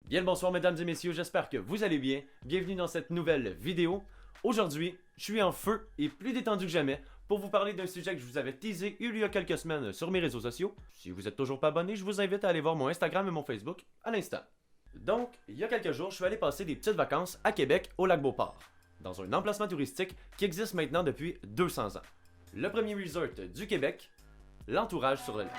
Bien le bonsoir mesdames et messieurs, j'espère que vous allez bien. Bienvenue dans cette nouvelle vidéo. Aujourd'hui, je suis en feu et plus détendu que jamais pour vous parler d'un sujet que je vous avais teasé il y a quelques semaines sur mes réseaux sociaux. Si vous n'êtes toujours pas abonné, je vous invite à aller voir mon Instagram et mon Facebook à l'instant. Donc, il y a quelques jours, je suis allé passer des petites vacances à Québec au lac Beauport, dans un emplacement touristique qui existe maintenant depuis 200 ans. Le premier resort du Québec, l'Entourage sur le lac.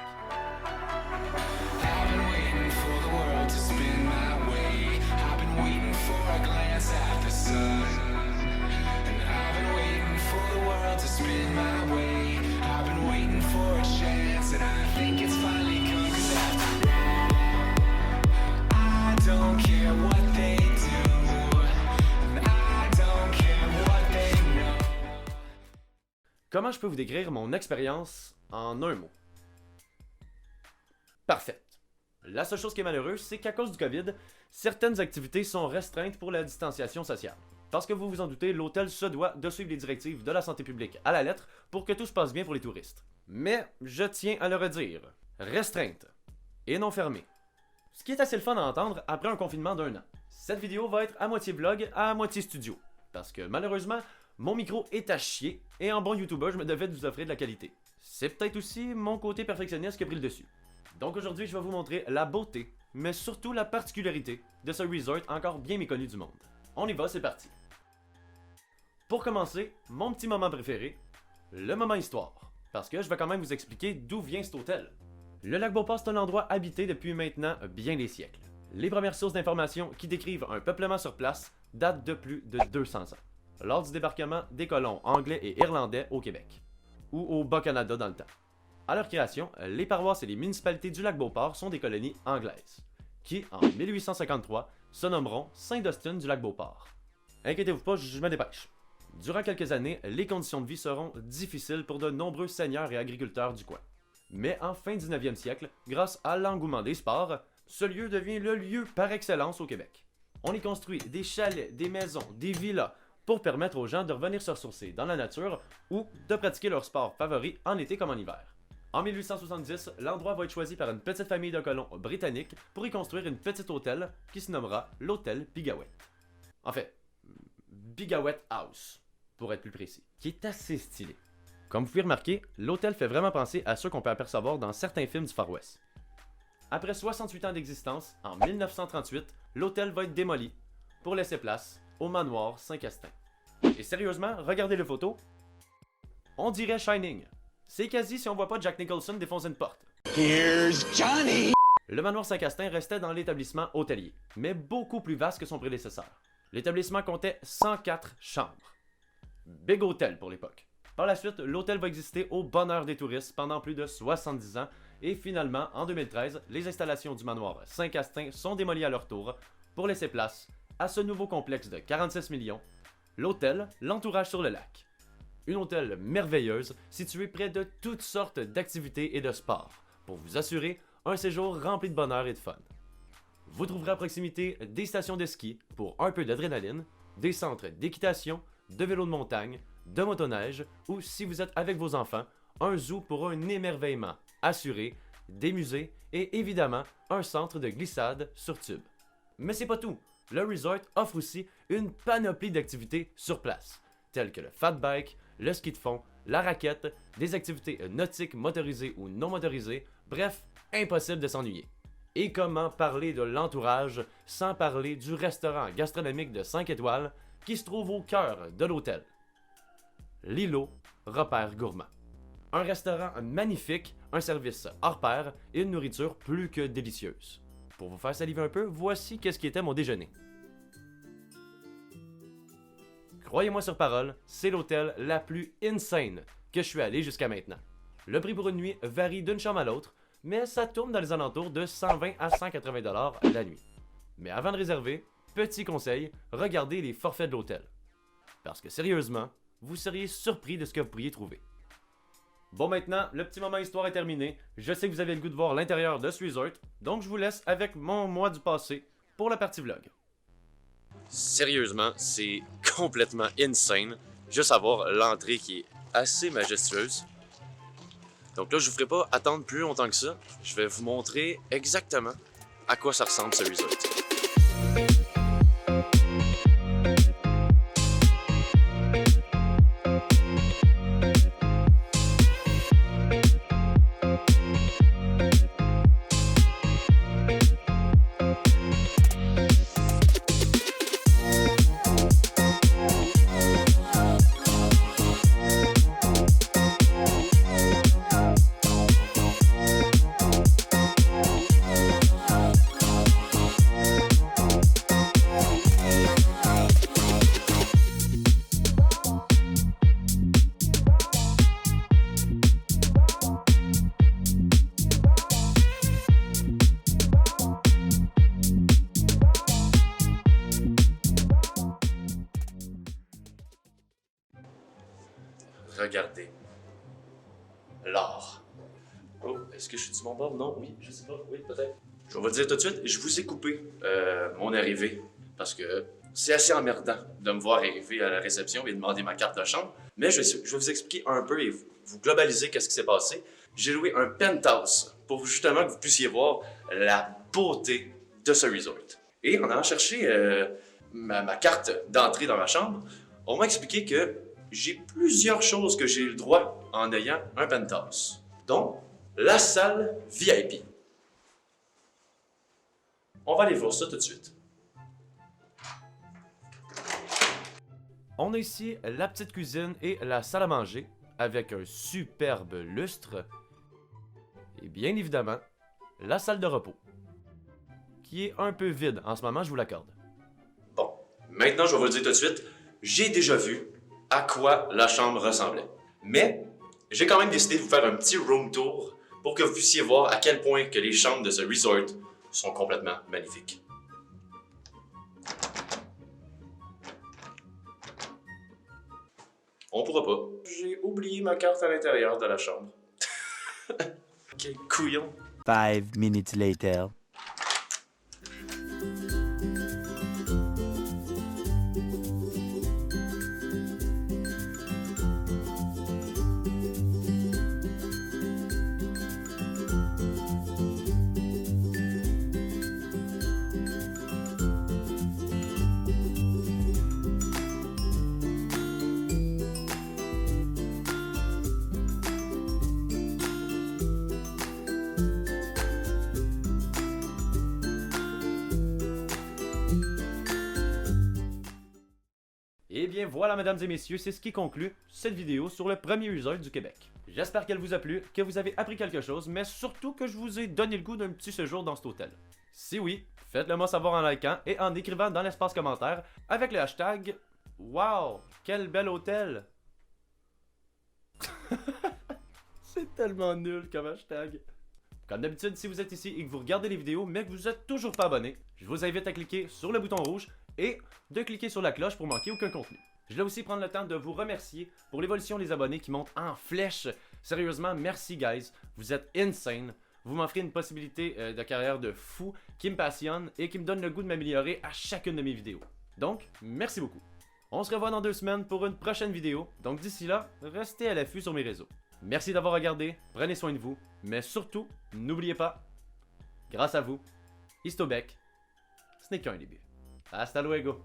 Comment je peux vous décrire mon expérience en un mot? Parfaite. La seule chose qui est malheureuse, c'est qu'à cause du COVID, certaines activités sont restreintes pour la distanciation sociale. Parce que vous vous en doutez, l'hôtel se doit de suivre les directives de la santé publique à la lettre pour que tout se passe bien pour les touristes. Mais je tiens à le redire, restreinte et non fermée. Ce qui est assez le fun à entendre après un confinement d'1 an. Cette vidéo va être à moitié vlog, à moitié studio. Parce que malheureusement, mon micro est à chier et en bon YouTuber, je me devais de vous offrir de la qualité. C'est peut-être aussi mon côté perfectionniste qui a pris le dessus. Donc aujourd'hui, je vais vous montrer la beauté, mais surtout la particularité de ce resort encore bien méconnu du monde. On y va, c'est parti. Pour commencer, mon petit moment préféré, le moment histoire. Parce que je vais quand même vous expliquer d'où vient cet hôtel. Le lac Beauport, c'est un endroit habité depuis maintenant bien des siècles. Les premières sources d'informations qui décrivent un peuplement sur place datent de plus de 200 ans, lors du débarquement des colons anglais et irlandais au Québec, ou au Bas-Canada dans le temps. À leur création, les paroisses et les municipalités du lac Beauport sont des colonies anglaises, qui, en 1853, se nommeront Saint-Dostine du lac Beauport. Inquiétez-vous pas, je me dépêche. Durant quelques années, les conditions de vie seront difficiles pour de nombreux seigneurs et agriculteurs du coin. Mais en fin 19e siècle, grâce à l'engouement des sports, ce lieu devient le lieu par excellence au Québec. On y construit des chalets, des maisons, des villas, pour permettre aux gens de revenir se ressourcer dans la nature ou de pratiquer leur sport favori en été comme en hiver. En 1870, l'endroit va être choisi par une petite famille de colons britanniques pour y construire une petite hôtel qui se nommera l'hôtel Bigawet. En fait, Bigawet House, pour être plus précis, qui est assez stylé. Comme vous pouvez remarquer, l'hôtel fait vraiment penser à ceux qu'on peut apercevoir dans certains films du Far West. Après 68 ans d'existence, en 1938, l'hôtel va être démoli pour laisser place au manoir Saint-Castin. Et sérieusement, regardez les photos, on dirait Shining. C'est quasi si on voit pas Jack Nicholson défoncer une porte. Here's Johnny! Le manoir Saint-Castin restait dans l'établissement hôtelier, mais beaucoup plus vaste que son prédécesseur. L'établissement comptait 104 chambres. Big hôtel pour l'époque. Par la suite, l'hôtel va exister au bonheur des touristes pendant plus de 70 ans et finalement, en 2013, les installations du manoir Saint-Castin sont démolies à leur tour pour laisser place à ce nouveau complexe de 46 millions, l'hôtel L'Entourage sur le lac. Une hôtel merveilleuse située près de toutes sortes d'activités et de sports pour vous assurer un séjour rempli de bonheur et de fun. Vous trouverez à proximité des stations de ski pour un peu d'adrénaline, des centres d'équitation, de vélo de montagne, de motoneige ou si vous êtes avec vos enfants, un zoo pour un émerveillement assuré, des musées et évidemment un centre de glissade sur tube. Mais c'est pas tout, le resort offre aussi une panoplie d'activités sur place, telles que le fat bike, le ski de fond, la raquette, des activités nautiques motorisées ou non motorisées, bref, impossible de s'ennuyer. Et comment parler de l'entourage sans parler du restaurant gastronomique de 5 étoiles qui se trouve au cœur de l'hôtel? L'îlot Repère Gourmand. Un restaurant magnifique, un service hors pair et une nourriture plus que délicieuse. Pour vous faire saliver un peu, voici qu'est-ce qui était mon déjeuner. Croyez-moi sur parole, c'est l'hôtel la plus insane que je suis allé jusqu'à maintenant. Le prix pour une nuit varie d'une chambre à l'autre, mais ça tourne dans les alentours de 120 à 180 $ la nuit. Mais avant de réserver, petit conseil, regardez les forfaits de l'hôtel. Parce que sérieusement, vous seriez surpris de ce que vous pourriez trouver. Bon maintenant, le petit moment histoire est terminé. Je sais que vous avez le goût de voir l'intérieur de ce resort, donc je vous laisse avec mon moi du passé pour la partie vlog. Sérieusement, c'est complètement insane. Juste à voir l'entrée qui est assez majestueuse. Donc là, je vous ferai pas attendre plus longtemps que ça. Je vais vous montrer exactement à quoi ça ressemble ce resort. Regardez. L'or. Oh, est-ce que je suis du bon bord? Non, oui, je sais pas, oui, peut-être. Je vais vous le dire tout de suite, je vous ai coupé mon arrivée parce que c'est assez emmerdant de me voir arriver à la réception et demander ma carte de chambre. Mais je vais vous expliquer un peu et vous globaliser qu'est-ce qui s'est passé. J'ai loué un penthouse pour justement que vous puissiez voir la beauté de ce resort. Et en allant chercher ma carte d'entrée dans ma chambre, on m'a expliqué que j'ai plusieurs choses que j'ai le droit en ayant un penthouse, dont la salle VIP. On va aller voir ça tout de suite. On a ici la petite cuisine et la salle à manger, avec un superbe lustre. Et bien évidemment, la salle de repos, qui est un peu vide en ce moment, je vous l'accorde. Bon, maintenant je vais vous le dire tout de suite, j'ai déjà vu à quoi la chambre ressemblait. Mais j'ai quand même décidé de vous faire un petit room tour pour que vous puissiez voir à quel point que les chambres de ce resort sont complètement magnifiques. On pourra pas. J'ai oublié ma carte à l'intérieur de la chambre. Quel couillon. 5 minutes later. Et bien voilà mesdames et messieurs, c'est ce qui conclut cette vidéo sur le premier resort du Québec. J'espère qu'elle vous a plu, que vous avez appris quelque chose, mais surtout que je vous ai donné le goût d'un petit séjour dans cet hôtel. Si oui, faites-le moi savoir en likant et en écrivant dans l'espace commentaire avec le hashtag « Wow, quel bel hôtel !» C'est tellement nul comme hashtag. Comme d'habitude, si vous êtes ici et que vous regardez les vidéos mais que vous n'êtes toujours pas abonné, je vous invite à cliquer sur le bouton rouge et de cliquer sur la cloche pour manquer aucun contenu. Je vais aussi prendre le temps de vous remercier pour l'évolution des abonnés qui montent en flèche. Sérieusement, merci guys, vous êtes insane. Vous m'offrez une possibilité de carrière de fou qui me passionne et qui me donne le goût de m'améliorer à chacune de mes vidéos. Donc, merci beaucoup. On se revoit dans 2 semaines pour une prochaine vidéo, donc d'ici là, restez à l'affût sur mes réseaux. Merci d'avoir regardé, prenez soin de vous, mais surtout, n'oubliez pas, grâce à vous, Histobec, ce n'est qu'un début. Hasta luego!